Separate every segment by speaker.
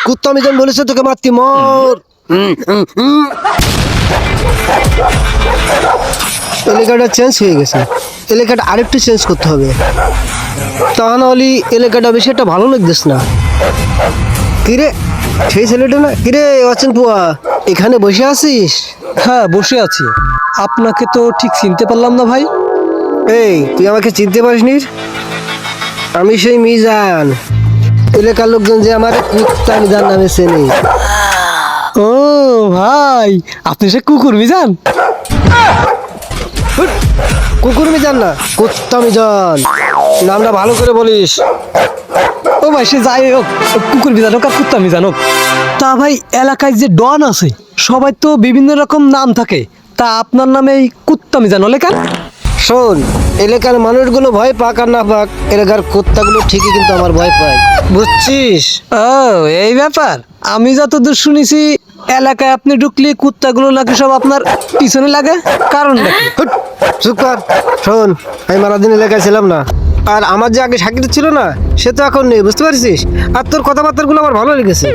Speaker 1: কুত্তা মিজান বলেছে তোকে মারতি মর। এলাকাটা চেঞ্জ হয়ে গেছে, এলাকাটা আরেকটু চেঞ্জ করতে হবে, তা নাহলে এলাকাটা বেশি একটা ভালো লাগতেছ না। কিরে সেই ছেলেটা না? কিরে অচিন পুয়া, এখানে বসে আছিস?
Speaker 2: হ্যাঁ বসে আছি। আপনাকে তো ঠিক চিনতে পারলাম না ভাই।
Speaker 1: এই তুই আমাকে চিনতে পারিসনি? আমি সেই মিজান, এলাকার লোকজন যে আমার কুত্তা মিজান নামে চেনে।
Speaker 2: ও ভাই, আপনি সে কুকুর মিজান?
Speaker 1: কুকুর মিজান না, কুত্তা মিজান, নামটা ভালো করে বলিস।
Speaker 2: ও ভাই সে যাই হোক, কুকুর মিজান হোক আর কুত্তা মিজান হোক। তা ভাই এলাকায় যে ডন আছে সবাই তো বিভিন্ন রকম নাম থাকে, তা আপনার নামে এই কুত্তা মিজান হলে কেন?
Speaker 1: শোন, এলাকার মানুষগুলো ভয় পাক আর না পাক, এলাকার কুত্তাগুলো ঠিকই কিন্তু আমার ভয় পায়, বুঝছিস?
Speaker 2: ও এই ব্যাপার। আমি যতদূর শুনেছি এলাকায় আপনি ঢুকলে কুত্তাগুলো নাকি সব আপনার পিছনে লাগে, কারণ নাকি?
Speaker 1: হুট, চুপ কর। শোন, আমি মারাদিন এলাকায় ছিলাম না, আর আমার যে আগে সাকিব ছিল না সে তো এখন নেই, বুঝতে পারছিস? আর তোর কথাবার্তাগুলো আমার ভালো লেগেছে।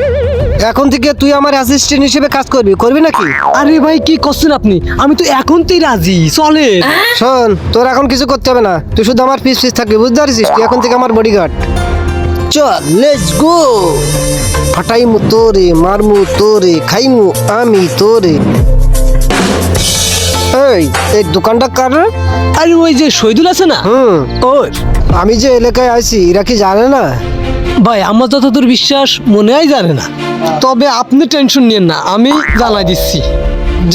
Speaker 1: এখন থেকে তুই আমার অ্যাসিস্ট্যান্ট হিসেবে কাজ করবি নাকি?
Speaker 2: আরে ভাই কি করছেন আপনি? আমি তো এখনই রাজি, চলে।
Speaker 1: শোন, তোর এখন কিছু করতে হবে না, তুই শুধু আমার পিস থাকবি, বুঝতে পারছিস? তুই এখন থেকে আমার বডিগার্ড। চল লেটস গো। ফাটাইমু তোরে, মারমু তোরে, খাইমু আমি তোরে। এই দোকানটা কার?
Speaker 2: আরে ওই যে শহীদুল আছে না, ওর।
Speaker 1: আমি যে এলাকায় আছি এরা কি জানে না?
Speaker 2: ভাই আমার যতদূর বিশ্বাস মনে হয় জানে না, তবে আপনি টেনশন নিয়েন না, আমি জানাই দিচ্ছি।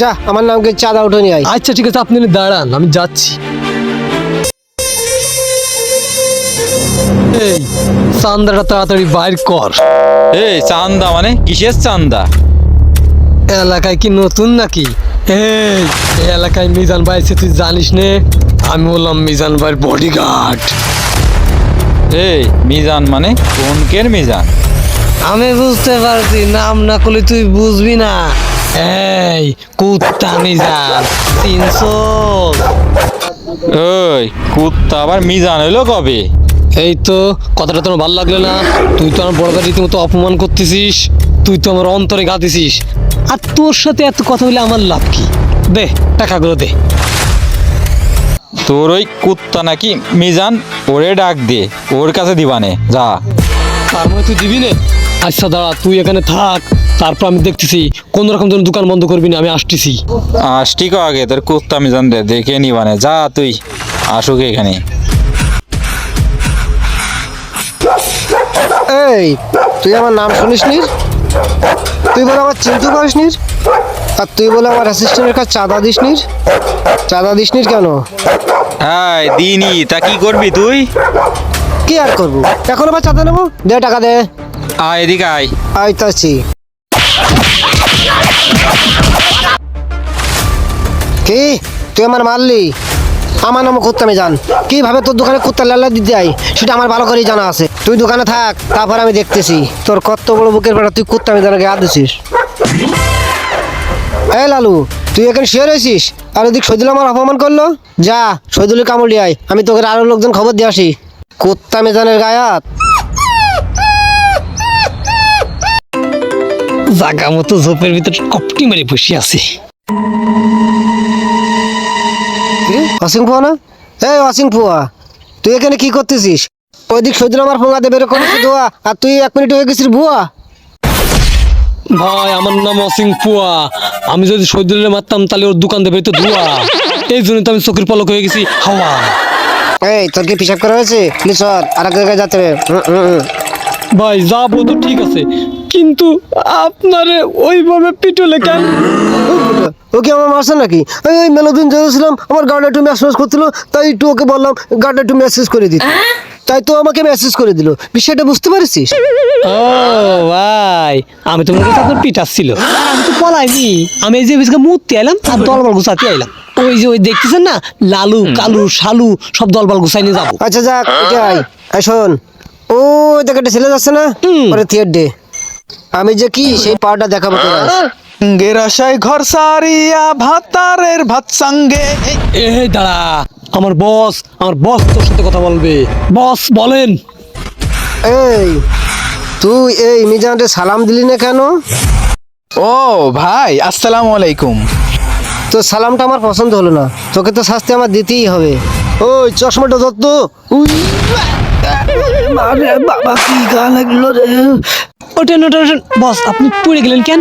Speaker 1: যা আমার নামকে চাঁদা উঠে নিয়ে আয়।
Speaker 2: আচ্ছা ঠিক আছে, আপনি দাঁড়ান, আমি যাচ্ছি। এই চান্দাটা তাড়াতাড়ি বাইর কর।
Speaker 3: এই চান্দা মানে কিসের চান্দা?
Speaker 2: এলাকায় কি নতুন নাকি? এই এলাকায় মিজান ভাই আছে, তুই জানিস নে? আমি বললাম মিজান ভাইয়ের বডিগার্ড।
Speaker 3: এই মিজান মানে কোনকের মিজান?
Speaker 2: আমি বুঝতে পারছি, নাম না করলে তুই বুঝবি না। এই কুত্তা মিজান, চিনছো?
Speaker 3: ওই কুত্তা আবার মিজান হইলো কবে?
Speaker 2: এই তো কথাটা তোমার ভালো লাগলো না? তুই তো আমার বড় রীতিমতো অপমান করতেছিস, তুই তো আমার অন্তরে গাঁথেছিস, আর তোর সাথে এত কথা বলে আমার লাভ কি? দে টাকাগুলো দে।
Speaker 3: তোর ওই কুত্তা নাকি মিজান, ওরে ডাক দে, ওর কাছে দিবানে যা।
Speaker 2: তার মানে তুই দিবি না? আচ্ছা দাঁড়া, তুই এখানে থাক, তারপর আমি দেখতেছি কোন রকম যেন দোকান বন্ধ করবি না, আমি আসতেছি।
Speaker 3: ঠিক আগে তোর কুত্তা মিজান দে, দেখে নিবানে যা, তুই আসুক এখানে।
Speaker 1: এই তুই আমার নাম শুনিস নি? তুই বলে আমার চিনতে পারিস নি? আর তুই বলে আমার অ্যাসিস্ট্যান্টের কাছে চাঁদা দিস নি? চাঁদা দিস নি কেন?
Speaker 3: হ্যাঁ দিনি, তা কি করবি তুই?
Speaker 1: কি আর করবো, এখন আবার চাঁদা নেবো? দে টাকা দে।
Speaker 3: আয় এদিকে আয়।
Speaker 1: আইতাছি। কি তুই আমার মারলি? আমার নাম কুত্তা মিজান, কিভাবে তোর দোকানে কুত্তা লাল্লা দিতে আই সেটা আমার ভালো করেই জানা আছে। তুই দোকানে থাক, তারপর আমি দেখতেছি তোর কত বড় বুকের পেটা, তুই কুত্তা মিজানকে হাত দিছিস। এই লালু, তুই এখানে শুয়ে রয়েছিস আর ওদিক শহীদুল আমার অপমান করলো। যা শহীদুলের কামড় দিয়ে আয়, আমি তোকে আরো লোকজন খবর দিয়ে আসি। কুত্তা মিজানের গায়ে হাত।
Speaker 2: জাগা মতো ঝোপের ভিতর কপটি মেরে বসে আছে।
Speaker 1: অসিং ফুয়া না? এই অসিং ফুয়া, তুই এখানে কি করতেছিস? ওইদিক শহীদুল আমার ফোঙা দেবে এরকম ধোয়া, আর তুই 1 মিনিট হয়ে গেছিস ভুয়া।
Speaker 2: ভাই আমার নাম অসিং পুয়া, আমি যদি শহীদুলের মারতাম তাহলে ওর দোকান দেবে তো ধোয়া, এই জন্য তো আমি চোখের পলক হয়ে গেছি হাওয়া।
Speaker 1: এই তোর কি পিসাব করা হয়েছে? প্লিজ সর, আর এক জায়গায় যেতে হবে।
Speaker 2: ভাই যাবো তো ঠিক আছে, কিন্তু আপনারে ওইভাবে পিটলে কেন?
Speaker 1: ও কি আমার মারছে নাকি? ওই মেলোদিন যেছিলাম আমার গার্ড একটু মেসেজ করছিল, তাই একটু ওকে বললাম গার্ড একটু মেসেজ করে দিতে, তাই তো আমাকে মেসেজ করে দিল। বিষয়টা বুঝতে পারছিস?
Speaker 2: ও ভাই, আমি তোমার কাছে আপনার পিটাচ্ছিল, আমি তো পলাইনি, আমি এই যে বিস্কা মুততে এলাম আর দলবল গুছাতে আইলাম। ওই যে ওই দেখতেছেন না, লালু কালু শালু সব দলবল গুছাই নিয়ে যাবো।
Speaker 1: আচ্ছা যাক, এটাই। শোন, ও দেখে একটা ছেলে যাচ্ছে না, ওরে থিয়েট দে, আমি যে কি সেই পাওয়ারটা দেখাবো তোরা।
Speaker 4: গেরাশাই ঘর সারিয়া ভাতারের ভাত সঙ্গে।
Speaker 2: এই দাঁড়া, আমার বস তোর সাথে কথা বলবে। বস বলেন।
Speaker 1: এই তুই এই মিজানরে সালাম দিলি না কেন?
Speaker 4: ও ভাই আসসালামু আলাইকুম।
Speaker 1: তো সালামটা আমার পছন্দ হলো না, তোকে তো শাস্তি আমার দিতেই হবে। ওই চশমাটা ধর তো। উই, আরে বাবা কি গা লাগলো রে।
Speaker 2: ওঠেন ওঠেন ওঠেন। বস আপনি পড়ে গেলেন কেন?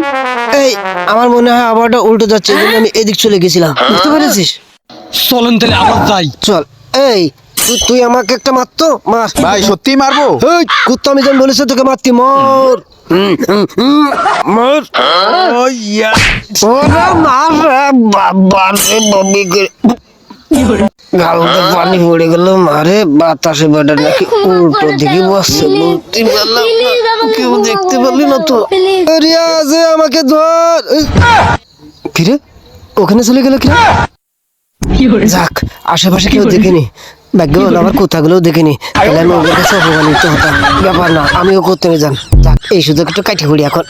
Speaker 1: এই আমার মনে হয় আবারটা উল্টো যাচ্ছে, এই জন্য আমি এদিক চলে গেছিলাম, বুঝতে পেরেছিস?
Speaker 2: চলেন তাহলে আবার যাই।
Speaker 1: চল। এই তুই আমাকে একটা মারতো, মার।
Speaker 4: ভাই সত্যি মারবো?
Speaker 1: এই কুত্তা মিজান বলেছে তোকে মারতি, মর। মার। ওরে মার রে বাবা রে, বমি করে গালটা পানি পড়ে গেল। মারে বাতাসে বেটা নাকি উল্টো দিকে বসছে, বুঝতে পারলাম না। কেউ দেখতে পারলি না তো? রিয়াজে আমাকে ধর। কিরে ওখানে চলে গেল কিরে? যাক আশেপাশে কেউ দেখেনি, ভাগ্যবান আমার কোথাগুলোও দেখেনি, তাহলে আমি ওদের কাছে অপমানিত হতাম। ব্যাপার না, আমিও করতে যান। যাক এই সুযোগ একটু কাটি পড়ি এখন।